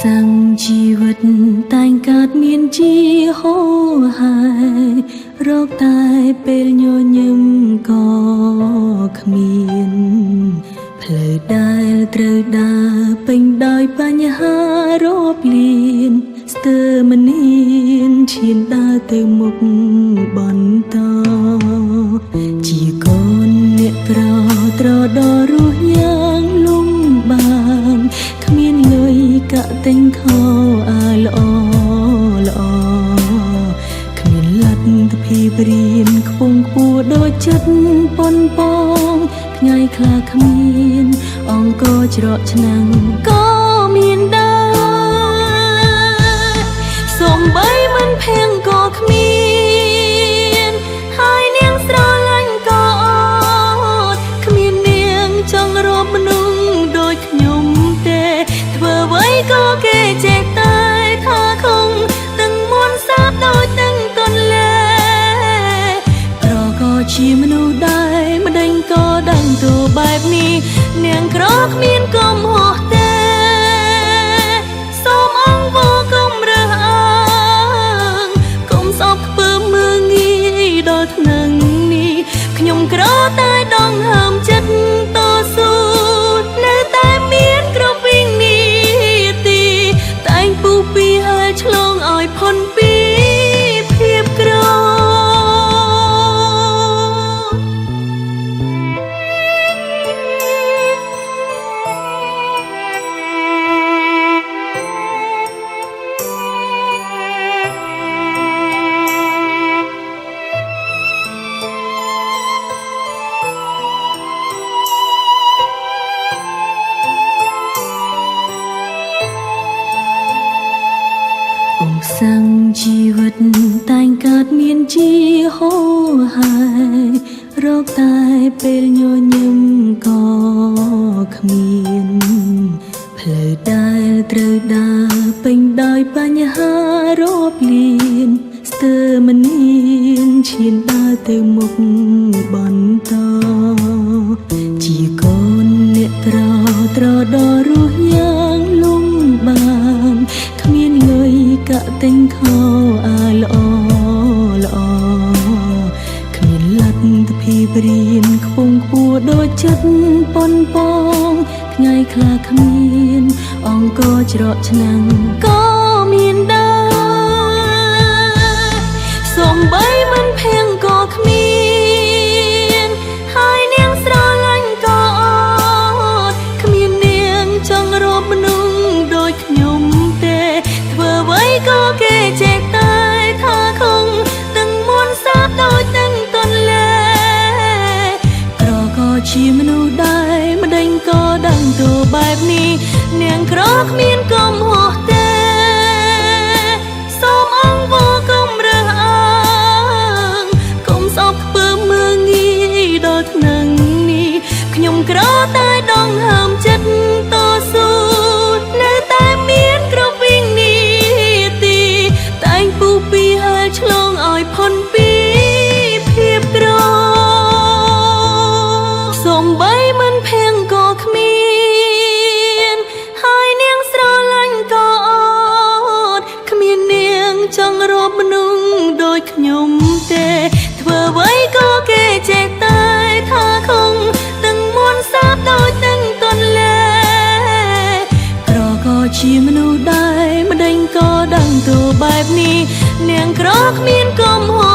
សាំងជីវិតតែងកើតមានជាហូរហើយរកតែពេលញញឹមក៏គ្មានផ្លូវដែលត្រូវដើរពេញដោយបញ្ហារាប់លានស្ទើរមិនហ៊ានឈានដើរទៅមុខបន្តជាកូនអ្នកក្រត្រដល់រស់យ៉ាងលំបានគ្មានលុយកាក់ទិញខោអាវល្អល្អគ្មានលទ្ធភាពរៀនខ្ពង់ខ្ពស់ដូចចិត្តប៉ុនប៉ងថ្ងៃខ្លះគ្មានអង្គច្រកឆ្នាំងក៏មានដែរសូម្បីមិនភៀងក៏គ្មានហើយនាងស្រឡាញ់ក៏អត់គ្មាននាងចង់រកមនុស្សដូចខ្ញុំទេធ្វើអ្វីក៏គេចេះតែថាខំទាំងមុនសាបដូចទាំងតនលេប្រក៏ជាមនុស្សដែរម្ដេចក៏ដឹងទៅបែបនេះនាងក្រគ្មានកំហុសទេសូមអង្គវកុំរើសអើងកុំស្អប់ខ្ពើមមើងងាយដល់ថ្នឹងនេះខ្ញុំក្រតែដងហើមចិត្តតស៊ូនៅតែមានគ្រប់វិនាទីតែងពុះពីហើយឆ្លងឲ្យផុនពីភាពក្រសាំងជីវិតតែងកើតមានជាហូរហើយរកតែពេលញញឹមក៏គ្មានផ្លូវដែលត្រូវដើរពេញដោយបញ្ហារាប់លានស្ទើរមិនហ៊ានឈានដើរទៅមុខបន្តជាកូនអ្នកក្រដល់រស់យ៉ាងលំបានគ្មានលុយកាក់ទិញខោអាវល្អល្អគ្មានលទ្ធភាពរៀនខ្ពង់ខ្ពស់ដូចចិត្តប៉ុនប៉ងថ្ងៃខ្លះគ្មានអង្គច្រកឆ្នាំងក៏មានដែរសូម្បីមិនភៀងក៏គ្មានហើយនាងស្រឡាញ់ក៏អត់គ្មាននាងចង់រកមនុស្សដូចខ្ញុំទេធ្វើអ្វីក៏គេចេះតែថាខំទាំងមុនសាបដូចទាំងតនលេក្រក៏ជាមនុស្សដែរម្ដេចក៏ដឹងទៅបែបនេះនាងក្រគ្មានកំហុសទេសូមអង្គវកុំរើសអើងកុំស្អប់ខ្ពើមមើងងាយដល់ថ្នឹងនេះខ្ញុំក្រតែដងហើមចិត្តតស៊ូនៅតែមានគ្រប់វិនាទីតែងពុះពីហើយឆ្លងឲ្យផុនពីភាពក្រសូម្បីមិនភៀងក៏គ្មានហើយនាងស្រឡាញ់ក៏អត់គ្មាននាងចង់រកមនុស្សដូចខ្ញុំទេធ្វើអ្វីក៏គេចេះតែថាខំទាំងមុនសាបដូចទាំងតនលេក្រក៏ជាមនុស្សដែរម្ដេចក៏ដឹងទៅបែបនេះនាងក្រគ្មានកំហុស